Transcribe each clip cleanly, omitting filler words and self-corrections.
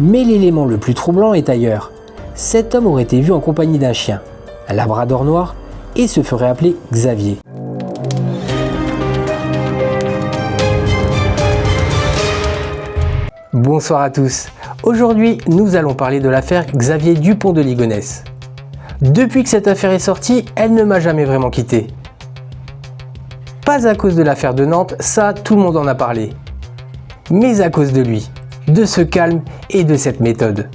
Mais l'élément le plus troublant est ailleurs. Cet homme aurait été vu en compagnie d'un chien, un labrador noir, et se ferait appeler Xavier. Bonsoir à tous. Aujourd'hui, nous allons parler de l'affaire Xavier Dupont de Ligonnès. Depuis que cette affaire est sortie, elle ne m'a jamais vraiment quitté. Pas à cause de l'affaire de Nantes, ça tout le monde en a parlé. Mais à cause de lui, de ce calme et de cette méthode.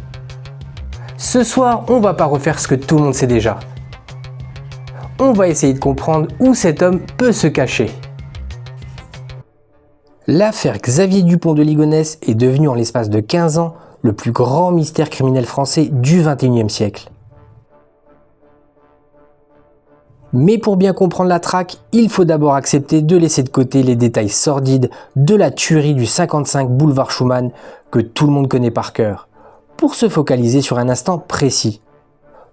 Ce soir, on va pas refaire ce que tout le monde sait déjà. On va essayer de comprendre où cet homme peut se cacher. L'affaire Xavier Dupont de Ligonnès est devenue en l'espace de 15 ans le plus grand mystère criminel français du XXIe siècle. Mais pour bien comprendre la traque, il faut d'abord accepter de laisser de côté les détails sordides de la tuerie du 55 boulevard Schumann que tout le monde connaît par cœur, pour se focaliser sur un instant précis.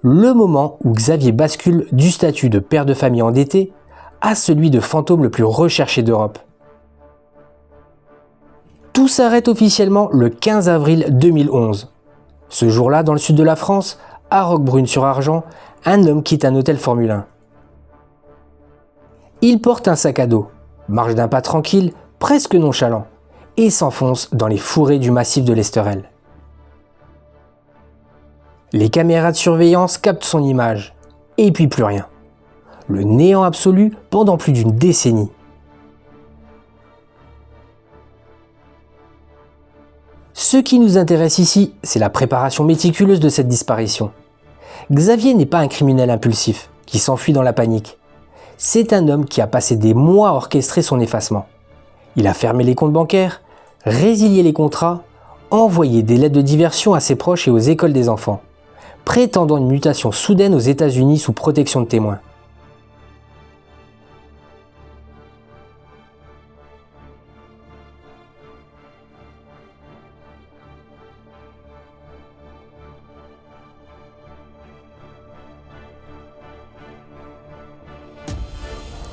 Le moment où Xavier bascule du statut de père de famille endetté à celui de fantôme le plus recherché d'Europe. Tout s'arrête officiellement le 15 avril 2011. Ce jour-là, dans le sud de la France, à Roquebrune-sur-Argent, un homme quitte un hôtel Formule 1. Il porte un sac à dos, marche d'un pas tranquille, presque nonchalant, et s'enfonce dans les fourrés du massif de l'Esterel. Les caméras de surveillance captent son image, et puis plus rien. Le néant absolu pendant plus d'une décennie. Ce qui nous intéresse ici, c'est la préparation méticuleuse de cette disparition. Xavier n'est pas un criminel impulsif, qui s'enfuit dans la panique. C'est un homme qui a passé des mois à orchestrer son effacement. Il a fermé les comptes bancaires, résilié les contrats, envoyé des lettres de diversion à ses proches et aux écoles des enfants, prétendant une mutation soudaine aux États-Unis sous protection de témoins.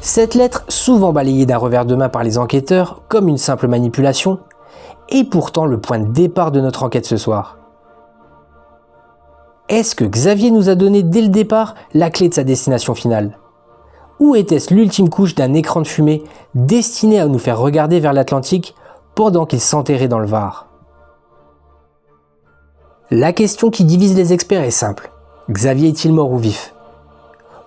Cette lettre, souvent balayée d'un revers de main par les enquêteurs comme une simple manipulation, est pourtant le point de départ de notre enquête ce soir. Est-ce que Xavier nous a donné dès le départ la clé de sa destination finale? Ou était-ce l'ultime couche d'un écran de fumée destiné à nous faire regarder vers l'Atlantique pendant qu'il s'enterrait dans le Var? La question qui divise les experts est simple. Xavier est-il mort ou vif?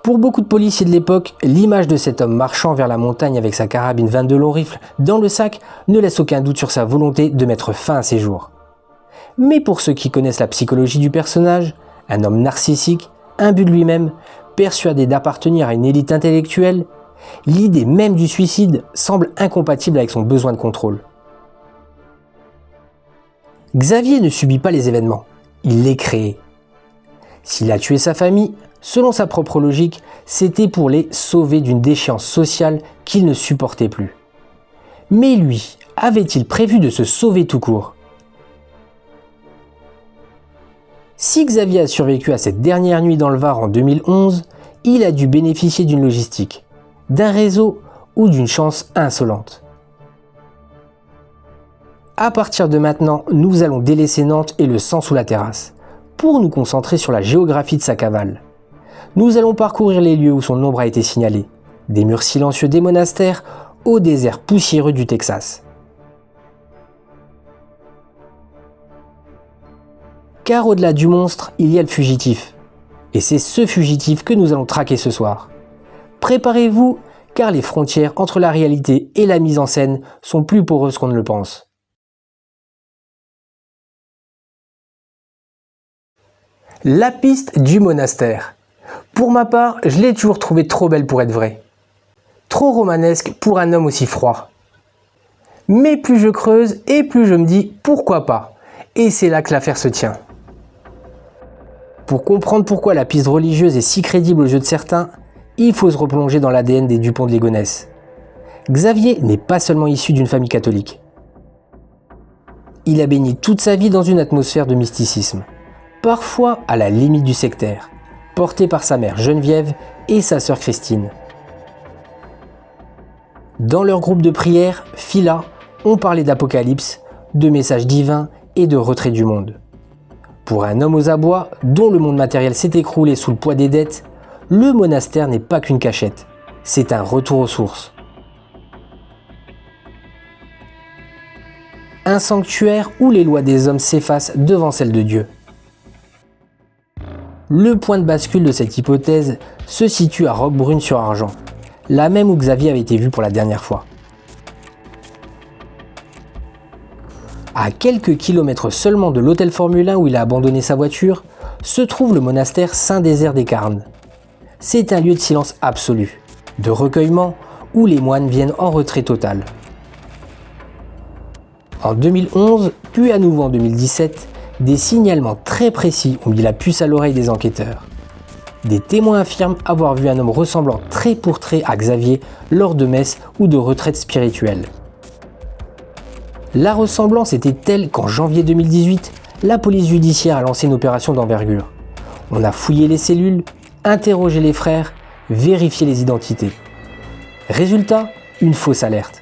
Pour beaucoup de policiers de l'époque, l'image de cet homme marchant vers la montagne avec sa carabine 22 long rifle dans le sac ne laisse aucun doute sur sa volonté de mettre fin à ses jours. Mais pour ceux qui connaissent la psychologie du personnage, un homme narcissique, imbu de lui-même, persuadé d'appartenir à une élite intellectuelle, l'idée même du suicide semble incompatible avec son besoin de contrôle. Xavier ne subit pas les événements, il les crée. S'il a tué sa famille, selon sa propre logique, c'était pour les sauver d'une déchéance sociale qu'il ne supportait plus. Mais lui, avait-il prévu de se sauver tout court? Si Xavier a survécu à cette dernière nuit dans le Var en 2011, il a dû bénéficier d'une logistique, d'un réseau ou d'une chance insolente. À partir de maintenant, nous allons délaisser Nantes et le sang sous la terrasse, pour nous concentrer sur la géographie de sa cavale. Nous allons parcourir les lieux où son ombre a été signalé, des murs silencieux des monastères au désert poussiéreux du Texas. Car au-delà du monstre, il y a le fugitif. Et c'est ce fugitif que nous allons traquer ce soir. Préparez-vous, car les frontières entre la réalité et la mise en scène sont plus poreuses qu'on ne le pense. La piste du monastère. Pour ma part, je l'ai toujours trouvée trop belle pour être vraie. Trop romanesque pour un homme aussi froid. Mais plus je creuse et plus je me dis pourquoi pas. Et c'est là que l'affaire se tient. Pour comprendre pourquoi la piste religieuse est si crédible aux yeux de certains, il faut se replonger dans l'ADN des Dupont de Ligonnès. Xavier n'est pas seulement issu d'une famille catholique. Il a baigné toute sa vie dans une atmosphère de mysticisme, parfois à la limite du sectaire, porté par sa mère Geneviève et sa sœur Christine. Dans leur groupe de prière, Fila, on parlait d'apocalypse, de messages divins et de retrait du monde. Pour un homme aux abois, dont le monde matériel s'est écroulé sous le poids des dettes, le monastère n'est pas qu'une cachette, c'est un retour aux sources. Un sanctuaire où les lois des hommes s'effacent devant celles de Dieu. Le point de bascule de cette hypothèse se situe à Roquebrune-sur-Argent, la même où Xavier avait été vu pour la dernière fois. À quelques kilomètres seulement de l'hôtel Formule 1 où il a abandonné sa voiture, se trouve le monastère Saint-Désert des Carnes. C'est un lieu de silence absolu, de recueillement, où les moines viennent en retrait total. En 2011, puis à nouveau en 2017, des signalements très précis ont mis la puce à l'oreille des enquêteurs. Des témoins affirment avoir vu un homme ressemblant trait pour trait à Xavier lors de messes ou de retraites spirituelles. La ressemblance était telle qu'en janvier 2018, la police judiciaire a lancé une opération d'envergure. On a fouillé les cellules, interrogé les frères, vérifié les identités. Résultat, une fausse alerte.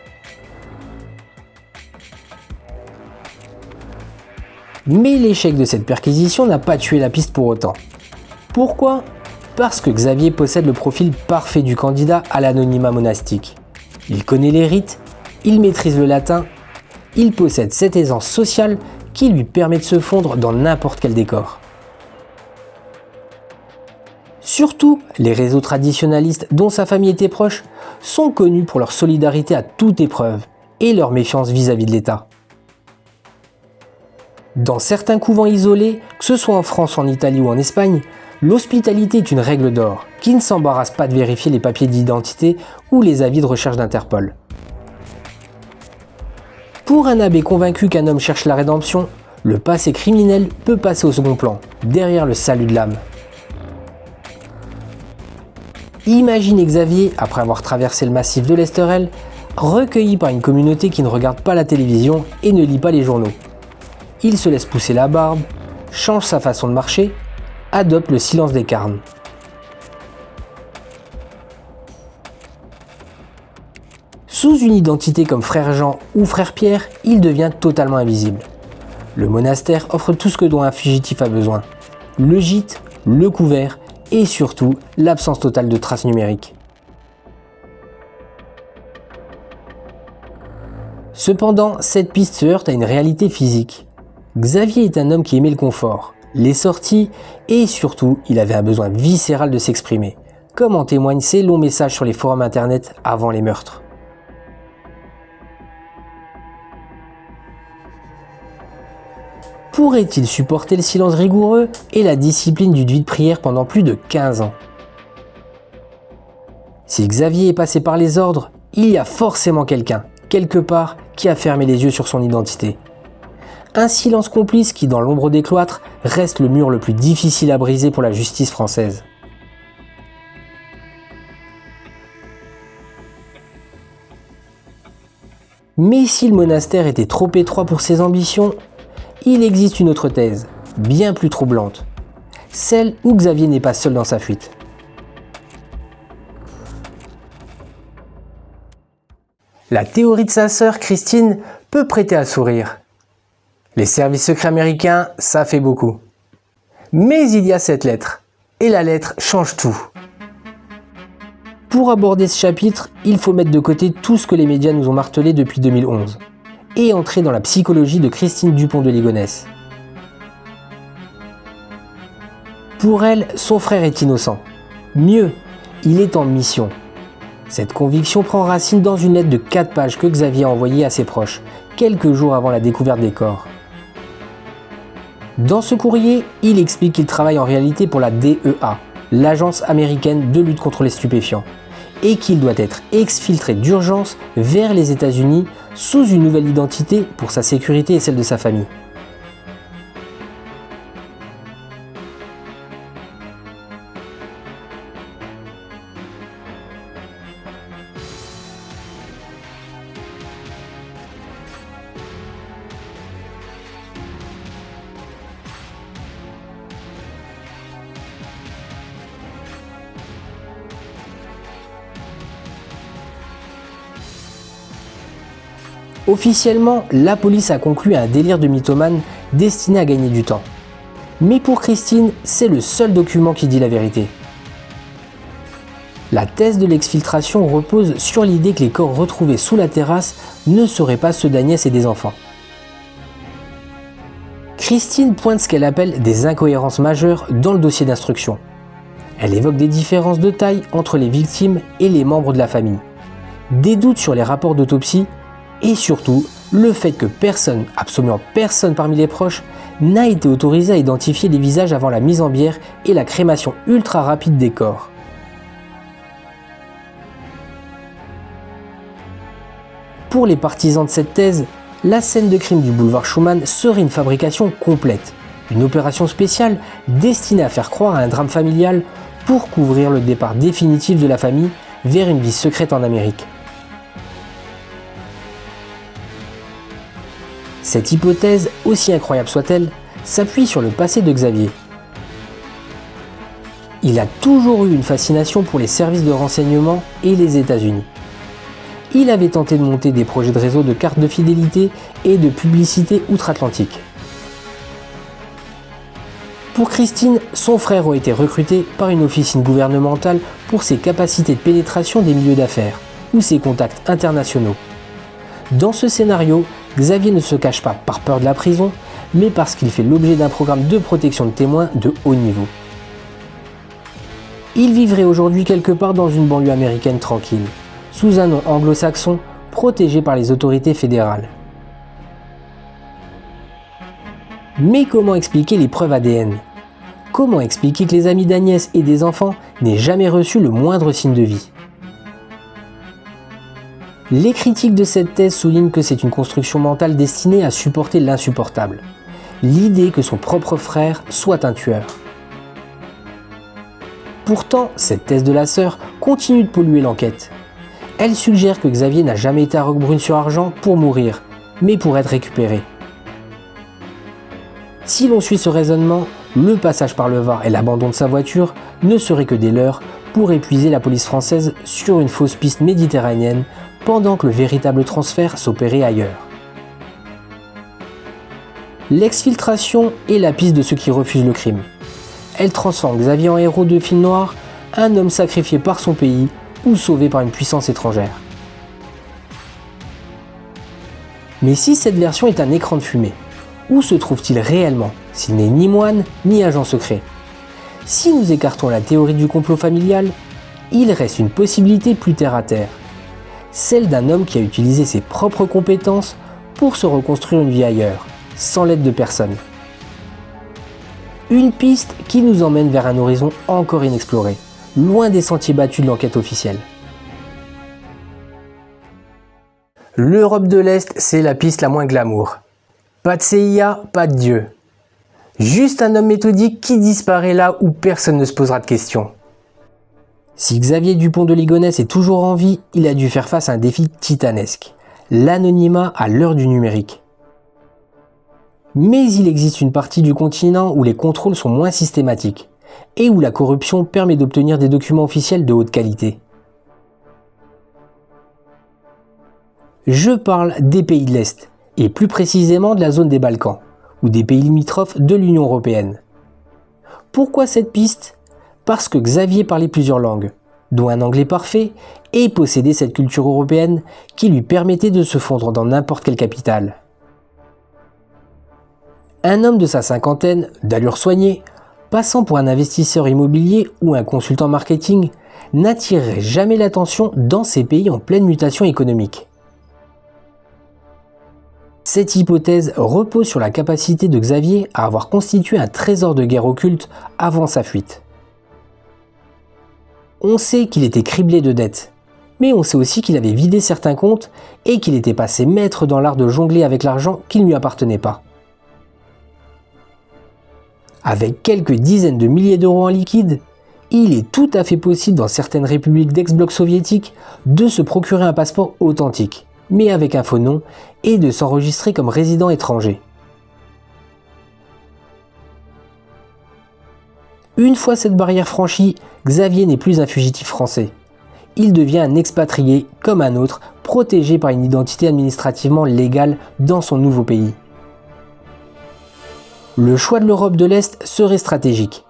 Mais l'échec de cette perquisition n'a pas tué la piste pour autant. Pourquoi ? Parce que Xavier possède le profil parfait du candidat à l'anonymat monastique. Il connaît les rites, il maîtrise le latin, il possède cette aisance sociale qui lui permet de se fondre dans n'importe quel décor. Surtout, les réseaux traditionalistes dont sa famille était proche sont connus pour leur solidarité à toute épreuve et leur méfiance vis-à-vis de l'État. Dans certains couvents isolés, que ce soit en France, en Italie ou en Espagne, l'hospitalité est une règle d'or qui ne s'embarrasse pas de vérifier les papiers d'identité ou les avis de recherche d'Interpol. Pour un abbé convaincu qu'un homme cherche la rédemption, le passé criminel peut passer au second plan, derrière le salut de l'âme. Imaginez Xavier, après avoir traversé le massif de l'Esterel, recueilli par une communauté qui ne regarde pas la télévision et ne lit pas les journaux. Il se laisse pousser la barbe, change sa façon de marcher, adopte le silence des carnes. Sous une identité comme frère Jean ou frère Pierre, il devient totalement invisible. Le monastère offre tout ce que dont un fugitif a besoin. Le gîte, le couvert et surtout l'absence totale de traces numériques. Cependant, cette piste se heurte à une réalité physique. Xavier est un homme qui aimait le confort, les sorties et surtout, il avait un besoin viscéral de s'exprimer, comme en témoignent ses longs messages sur les forums internet avant les meurtres. Pourrait-il supporter le silence rigoureux et la discipline d'une vie de prière pendant plus de 15 ans ? Si Xavier est passé par les ordres, il y a forcément quelqu'un, quelque part, qui a fermé les yeux sur son identité. Un silence complice qui, dans l'ombre des cloîtres, reste le mur le plus difficile à briser pour la justice française. Mais si le monastère était trop étroit pour ses ambitions, il existe une autre thèse, bien plus troublante. Celle où Xavier n'est pas seul dans sa fuite. La théorie de sa sœur, Christine, peut prêter à sourire. Les services secrets américains, ça fait beaucoup. Mais il y a cette lettre, et la lettre change tout. Pour aborder ce chapitre, il faut mettre de côté tout ce que les médias nous ont martelé depuis 2011, et entrer dans la psychologie de Christine Dupont de Ligonnès. Pour elle, son frère est innocent. Mieux, il est en mission. Cette conviction prend racine dans une lettre de 4 pages que Xavier a envoyée à ses proches, quelques jours avant la découverte des corps. Dans ce courrier, il explique qu'il travaille en réalité pour la DEA, l'agence américaine de lutte contre les stupéfiants, et qu'il doit être exfiltré d'urgence vers les États-Unis sous une nouvelle identité pour sa sécurité et celle de sa famille. Officiellement, la police a conclu à un délire de mythomane destiné à gagner du temps. Mais pour Christine, c'est le seul document qui dit la vérité. La thèse de l'exfiltration repose sur l'idée que les corps retrouvés sous la terrasse ne seraient pas ceux d'Agnès et des enfants. Christine pointe ce qu'elle appelle des incohérences majeures dans le dossier d'instruction. Elle évoque des différences de taille entre les victimes et les membres de la famille, des doutes sur les rapports d'autopsie et surtout le fait que personne, absolument personne parmi les proches, n'a été autorisé à identifier les visages avant la mise en bière et la crémation ultra rapide des corps. Pour les partisans de cette thèse, la scène de crime du boulevard Schumann serait une fabrication complète, une opération spéciale destinée à faire croire à un drame familial pour couvrir le départ définitif de la famille vers une vie secrète en Amérique. Cette hypothèse, aussi incroyable soit-elle, s'appuie sur le passé de Xavier. Il a toujours eu une fascination pour les services de renseignement et les États-Unis. Il avait tenté de monter des projets de réseau de cartes de fidélité et de publicité outre-Atlantique. Pour Christine, son frère a été recruté par une officine gouvernementale pour ses capacités de pénétration des milieux d'affaires ou ses contacts internationaux. Dans ce scénario, Xavier ne se cache pas par peur de la prison, mais parce qu'il fait l'objet d'un programme de protection de témoins de haut niveau. Il vivrait aujourd'hui quelque part dans une banlieue américaine tranquille, sous un nom anglo-saxon protégé par les autorités fédérales. Mais comment expliquer les preuves ADN? Comment expliquer que les amis d'Agnès et des enfants n'aient jamais reçu le moindre signe de vie? Les critiques de cette thèse soulignent que c'est une construction mentale destinée à supporter l'insupportable, l'idée que son propre frère soit un tueur. Pourtant, cette thèse de la sœur continue de polluer l'enquête. Elle suggère que Xavier n'a jamais été à Roquebrune-sur-Argent pour mourir, mais pour être récupéré. Si l'on suit ce raisonnement, le passage par le Var et l'abandon de sa voiture ne seraient que des leurres pour épuiser la police française sur une fausse piste méditerranéenne pendant que le véritable transfert s'opérait ailleurs. L'exfiltration est la piste de ceux qui refusent le crime. Elle transforme Xavier en héros de film noir, un homme sacrifié par son pays ou sauvé par une puissance étrangère. Mais si cette version est un écran de fumée, où se trouve-t-il réellement s'il n'est ni moine ni agent secret? Si nous écartons la théorie du complot familial, il reste une possibilité plus terre à terre, celle d'un homme qui a utilisé ses propres compétences pour se reconstruire une vie ailleurs, sans l'aide de personne. Une piste qui nous emmène vers un horizon encore inexploré, loin des sentiers battus de l'enquête officielle. L'Europe de l'Est, c'est la piste la moins glamour. Pas de CIA, pas de Dieu. Juste un homme méthodique qui disparaît là où personne ne se posera de questions. Si Xavier Dupont de Ligonnès est toujours en vie, il a dû faire face à un défi titanesque, l'anonymat à l'heure du numérique. Mais il existe une partie du continent où les contrôles sont moins systématiques et où la corruption permet d'obtenir des documents officiels de haute qualité. Je parle des pays de l'Est, et plus précisément de la zone des Balkans, ou des pays limitrophes de l'Union européenne. Pourquoi cette piste? Parce que Xavier parlait plusieurs langues, dont un anglais parfait, et possédait cette culture européenne qui lui permettait de se fondre dans n'importe quelle capitale. Un homme de sa cinquantaine, d'allure soignée, passant pour un investisseur immobilier ou un consultant marketing, n'attirerait jamais l'attention dans ces pays en pleine mutation économique. Cette hypothèse repose sur la capacité de Xavier à avoir constitué un trésor de guerre occulte avant sa fuite. On sait qu'il était criblé de dettes, mais on sait aussi qu'il avait vidé certains comptes et qu'il était passé maître dans l'art de jongler avec l'argent qui ne lui appartenait pas. Avec quelques dizaines de milliers d'euros en liquide, il est tout à fait possible dans certaines républiques d'ex-bloc soviétique de se procurer un passeport authentique, mais avec un faux nom, et de s'enregistrer comme résident étranger. Une fois cette barrière franchie, Xavier n'est plus un fugitif français. Il devient un expatrié comme un autre, protégé par une identité administrativement légale dans son nouveau pays. Le choix de l'Europe de l'Est serait stratégique.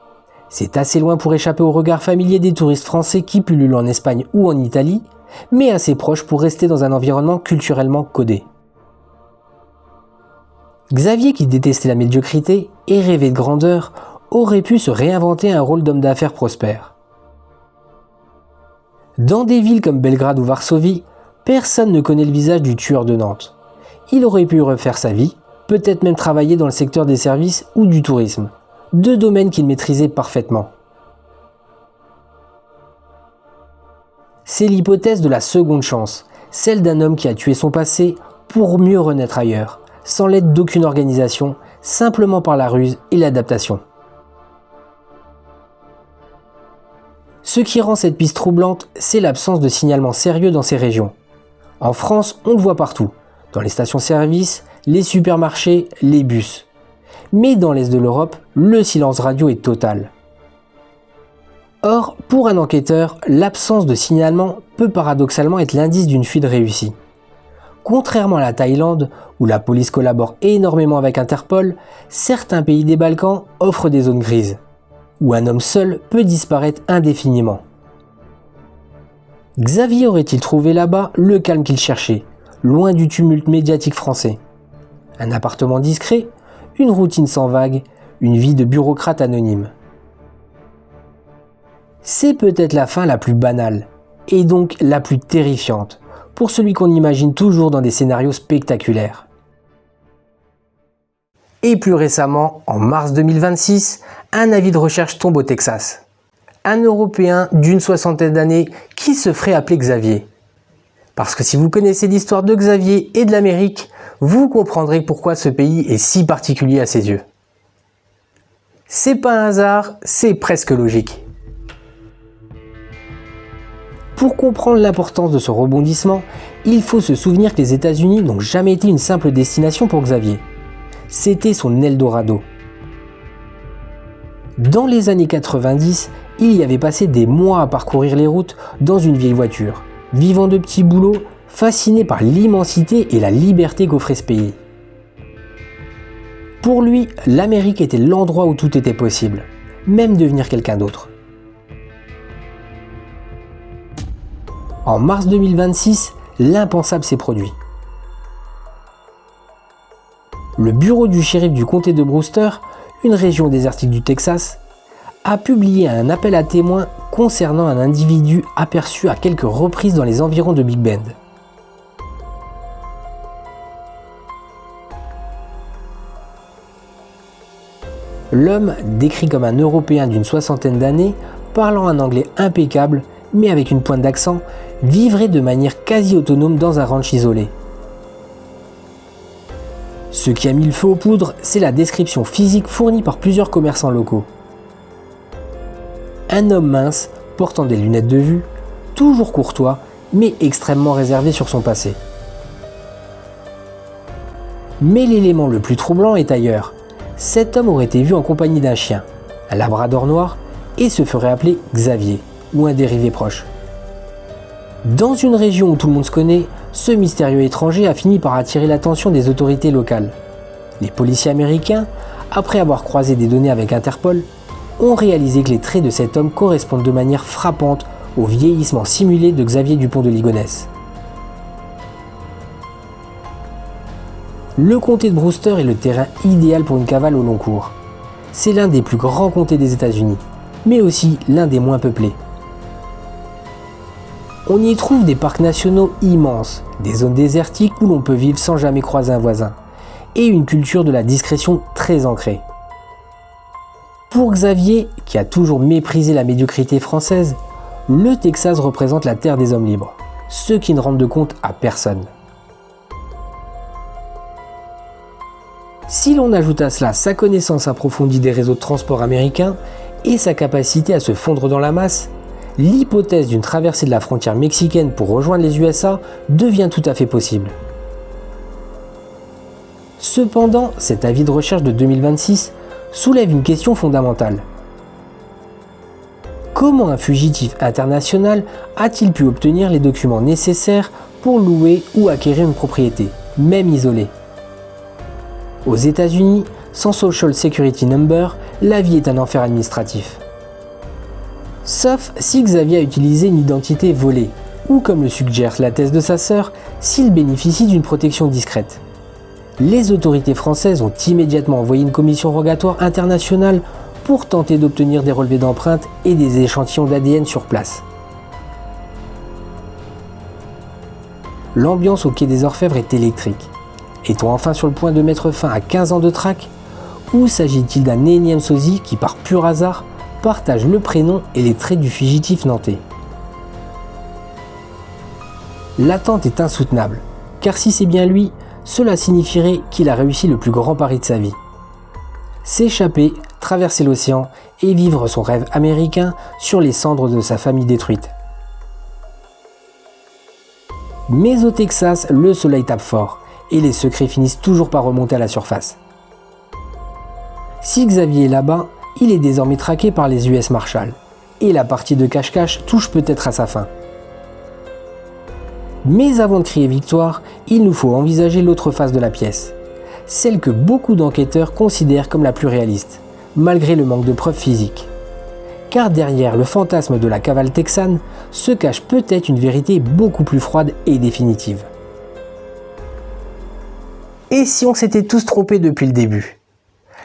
C'est assez loin pour échapper au regard familier des touristes français qui pullulent en Espagne ou en Italie, mais assez proche pour rester dans un environnement culturellement codé. Xavier, qui détestait la médiocrité et rêvait de grandeur, aurait pu se réinventer un rôle d'homme d'affaires prospère. Dans des villes comme Belgrade ou Varsovie, personne ne connaît le visage du tueur de Nantes. Il aurait pu refaire sa vie, peut-être même travailler dans le secteur des services ou du tourisme, deux domaines qu'il maîtrisait parfaitement. C'est l'hypothèse de la seconde chance, celle d'un homme qui a tué son passé pour mieux renaître ailleurs, sans l'aide d'aucune organisation, simplement par la ruse et l'adaptation. Ce qui rend cette piste troublante, c'est l'absence de signalement sérieux dans ces régions. En France, on le voit partout, dans les stations-service, les supermarchés, les bus. Mais dans l'Est de l'Europe, le silence radio est total. Or, pour un enquêteur, l'absence de signalement peut paradoxalement être l'indice d'une fuite réussie. Contrairement à la Thaïlande, où la police collabore énormément avec Interpol, certains pays des Balkans offrent des zones grises, où un homme seul peut disparaître indéfiniment. Xavier aurait-il trouvé là-bas le calme qu'il cherchait, loin du tumulte médiatique français? Un appartement discret, une routine sans vagues, une vie de bureaucrate anonyme. C'est peut-être la fin la plus banale, et donc la plus terrifiante, pour celui qu'on imagine toujours dans des scénarios spectaculaires. Et plus récemment, en mars 2026, un avis de recherche tombe au Texas. Un Européen d'une soixantaine d'années qui se ferait appeler Xavier. Parce que si vous connaissez l'histoire de Xavier et de l'Amérique, vous comprendrez pourquoi ce pays est si particulier à ses yeux. C'est pas un hasard, c'est presque logique. Pour comprendre l'importance de ce rebondissement, il faut se souvenir que les États-Unis n'ont jamais été une simple destination pour Xavier. C'était son Eldorado. Dans les années 90, il y avait passé des mois à parcourir les routes dans une vieille voiture, vivant de petits boulots, fasciné par l'immensité et la liberté qu'offrait ce pays. Pour lui, l'Amérique était l'endroit où tout était possible, même devenir quelqu'un d'autre. En mars 2026, l'impensable s'est produit. Le bureau du shérif du comté de Brewster, une région désertique du Texas, a publié un appel à témoins concernant un individu aperçu à quelques reprises dans les environs de Big Bend. L'homme, décrit comme un Européen d'une soixantaine d'années, parlant un anglais impeccable, mais avec une pointe d'accent, vivrait de manière quasi autonome dans un ranch isolé. Ce qui a mis le feu aux poudres, c'est la description physique fournie par plusieurs commerçants locaux. Un homme mince, portant des lunettes de vue, toujours courtois, mais extrêmement réservé sur son passé. Mais l'élément le plus troublant est ailleurs. Cet homme aurait été vu en compagnie d'un chien, un labrador noir, et se ferait appeler Xavier, ou un dérivé proche. Dans une région où tout le monde se connaît, ce mystérieux étranger a fini par attirer l'attention des autorités locales. Les policiers américains, après avoir croisé des données avec Interpol, ont réalisé que les traits de cet homme correspondent de manière frappante au vieillissement simulé de Xavier Dupont de Ligonnès. Le comté de Brewster est le terrain idéal pour une cavale au long cours. C'est l'un des plus grands comtés des États-Unis, mais aussi l'un des moins peuplés. On y trouve des parcs nationaux immenses, des zones désertiques où l'on peut vivre sans jamais croiser un voisin, et une culture de la discrétion très ancrée. Pour Xavier, qui a toujours méprisé la médiocrité française, le Texas représente la terre des hommes libres, ceux qui ne rendent de compte à personne. Si l'on ajoute à cela sa connaissance approfondie des réseaux de transport américains et sa capacité à se fondre dans la masse, l'hypothèse d'une traversée de la frontière mexicaine pour rejoindre les USA devient tout à fait possible. Cependant, cet avis de recherche de 2026 soulève une question fondamentale. Comment un fugitif international a-t-il pu obtenir les documents nécessaires pour louer ou acquérir une propriété, même isolée? Aux États-Unis, Sans Social Security Number, la vie est un enfer administratif. Sauf si Xavier a utilisé une identité volée, ou comme le suggère la thèse de sa sœur, s'il bénéficie d'une protection discrète. Les autorités françaises ont immédiatement envoyé une commission rogatoire internationale pour tenter d'obtenir des relevés d'empreintes et des échantillons d'ADN sur place. L'ambiance au quai des Orfèvres est électrique. Est-on enfin sur le point de mettre fin à 15 ans de traque? Ou s'agit-il d'un énième sosie qui, par pur hasard, partage le prénom et les traits du fugitif nantais? L'attente est insoutenable, car si c'est bien lui, cela signifierait qu'il a réussi le plus grand pari de sa vie. S'échapper, traverser l'océan et vivre son rêve américain sur les cendres de sa famille détruite. Mais au Texas, le soleil tape fort et les secrets finissent toujours par remonter à la surface. Si Xavier est là-bas, il est désormais traqué par les US Marshals et la partie de cache-cache touche peut-être à sa fin. Mais avant de crier victoire, il nous faut envisager l'autre face de la pièce, celle que beaucoup d'enquêteurs considèrent comme la plus réaliste, malgré le manque de preuves physiques. Car derrière le fantasme de la cavale texane se cache peut-être une vérité beaucoup plus froide et définitive. Et si on s'était tous trompés depuis le début?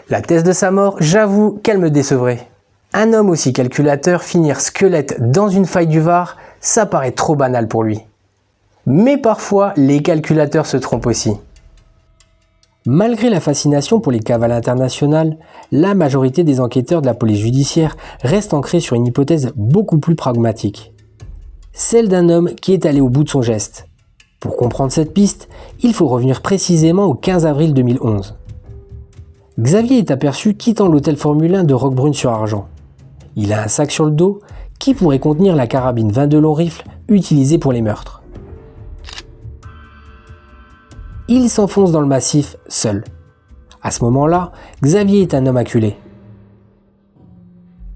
La thèse de sa mort, j'avoue qu'elle me décevrait. Un homme aussi calculateur finir squelette dans une faille du Var, ça paraît trop banal pour lui. Mais parfois, les calculateurs se trompent aussi. Malgré la fascination pour les cavales internationales, la majorité des enquêteurs de la police judiciaire reste ancrée sur une hypothèse beaucoup plus pragmatique. Celle d'un homme qui est allé au bout de son geste. Pour comprendre cette piste, il faut revenir précisément au 15 avril 2011. Xavier est aperçu quittant l'hôtel Formule 1 de Roquebrune-sur-Argent. Il a un sac sur le dos qui pourrait contenir la carabine 22 long rifle utilisée pour les meurtres. Il s'enfonce dans le massif seul. À ce moment-là, Xavier est un homme acculé.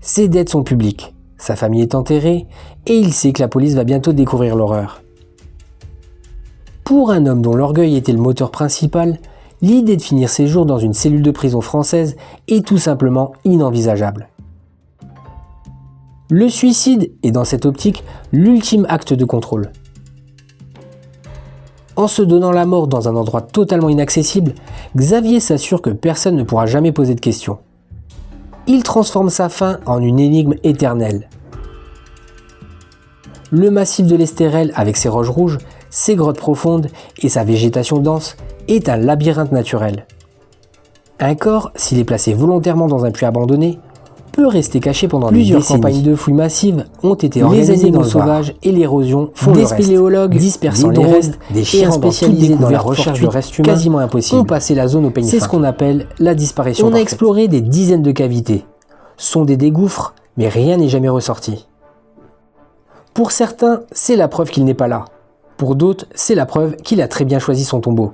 Ses dettes sont publiques, sa famille est enterrée et il sait que la police va bientôt découvrir l'horreur. Pour un homme dont l'orgueil était le moteur principal, l'idée de finir ses jours dans une cellule de prison française est tout simplement inenvisageable. Le suicide est dans cette optique l'ultime acte de contrôle. En se donnant la mort dans un endroit totalement inaccessible, Xavier s'assure que personne ne pourra jamais poser de questions. Il transforme sa fin en une énigme éternelle. Le massif de l'Estérel avec ses roches rouges, ses grottes profondes et sa végétation dense est un labyrinthe naturel. Un corps, s'il est placé volontairement dans un puits abandonné, peut rester caché pendant plusieurs campagnes de fouilles massives ont été organisées dans le sauvage et l'érosion font des spéléologues dispersant les restes, des chiens spécialisés dans la recherche de restes humains quasiment impossible ont passé la zone au peigne fin. C'est ce qu'on appelle la disparition parfaite. On a exploré des dizaines de cavités, sondé des gouffres, mais rien n'est jamais ressorti. Pour certains, c'est la preuve qu'il n'est pas là. Pour d'autres, c'est la preuve qu'il a très bien choisi son tombeau.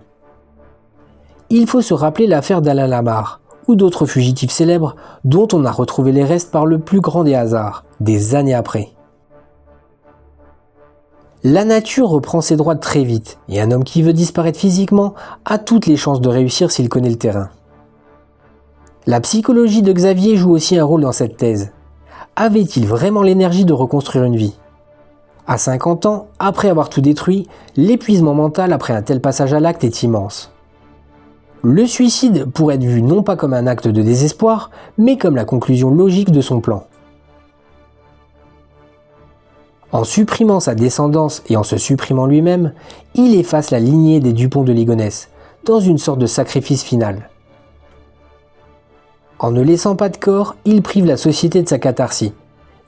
Il faut se rappeler l'affaire d'Alain Lamar, ou d'autres fugitifs célèbres dont on a retrouvé les restes par le plus grand des hasards, des années après. La nature reprend ses droits très vite, et un homme qui veut disparaître physiquement a toutes les chances de réussir s'il connaît le terrain. La psychologie de Xavier joue aussi un rôle dans cette thèse. Avait-il vraiment l'énergie de reconstruire une vie? À 50 ans, après avoir tout détruit, l'épuisement mental après un tel passage à l'acte est immense. Le suicide pourrait être vu non pas comme un acte de désespoir, mais comme la conclusion logique de son plan. En supprimant sa descendance et en se supprimant lui-même, il efface la lignée des Dupont de Ligonnès, dans une sorte de sacrifice final. En ne laissant pas de corps, il prive la société de sa catharsis.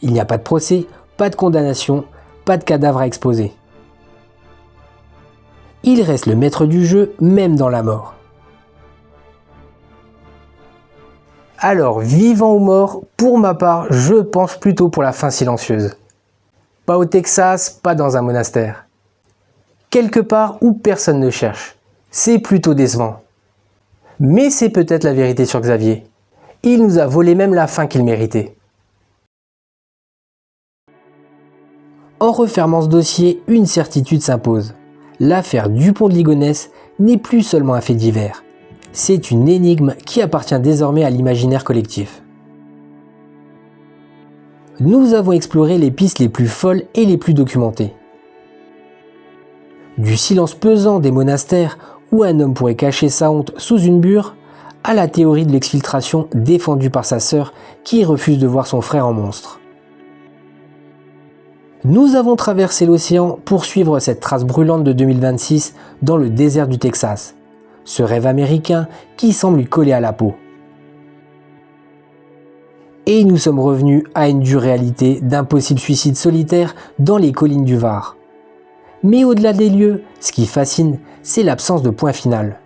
Il n'y a pas de procès, pas de condamnation, pas de cadavre à exposer. Il reste le maître du jeu, même dans la mort. Alors, vivant ou mort, pour ma part, je penche plutôt pour la fin silencieuse. Pas au Texas, pas dans un monastère. Quelque part où personne ne cherche. C'est plutôt décevant. Mais c'est peut-être la vérité sur Xavier. Il nous a volé même la fin qu'il méritait. En refermant ce dossier, une certitude s'impose. L'affaire Dupont de Ligonnès n'est plus seulement un fait divers. c'est une énigme qui appartient désormais à l'imaginaire collectif. Nous avons exploré les pistes les plus folles et les plus documentées. Du silence pesant des monastères où un homme pourrait cacher sa honte sous une bure, à la théorie de l'exfiltration défendue par sa sœur qui refuse de voir son frère en monstre. Nous avons traversé l'océan pour suivre cette trace brûlante de 2026 dans le désert du Texas, ce rêve américain qui semble lui coller à la peau. Et nous sommes revenus à une dure réalité d'un possible suicide solitaire dans les collines du Var. Mais au-delà des lieux, ce qui fascine, c'est l'absence de point final.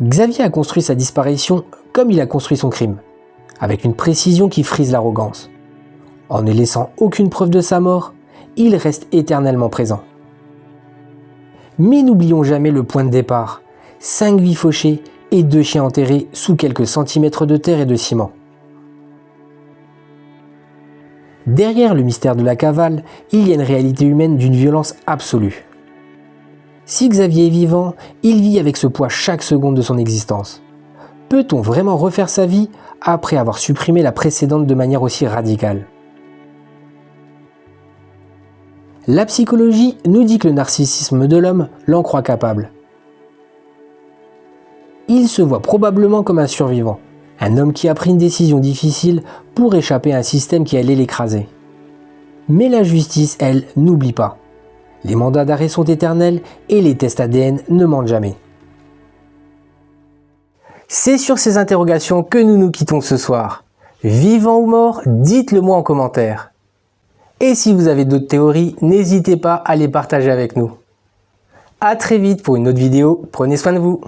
Xavier a construit sa disparition comme il a construit son crime, avec une précision qui frise l'arrogance. En ne laissant aucune preuve de sa mort, il reste éternellement présent. Mais n'oublions jamais le point de départ, 5 vies fauchées et 2 chiens enterrés sous quelques centimètres de terre et de ciment. Derrière le mystère de la cavale, il y a une réalité humaine d'une violence absolue. Si Xavier est vivant, il vit avec ce poids chaque seconde de son existence. Peut-on vraiment refaire sa vie après avoir supprimé la précédente de manière aussi radicale ? La psychologie nous dit que le narcissisme de l'homme l'en croit capable. Il se voit probablement comme un survivant, un homme qui a pris une décision difficile pour échapper à un système qui allait l'écraser. Mais la justice, elle, n'oublie pas. Les mandats d'arrêt sont éternels et les tests ADN ne mentent jamais. C'est sur ces interrogations que nous nous quittons ce soir. Vivant ou mort, dites-le moi en commentaire. Et si vous avez d'autres théories, n'hésitez pas à les partager avec nous. A très vite pour une autre vidéo, prenez soin de vous.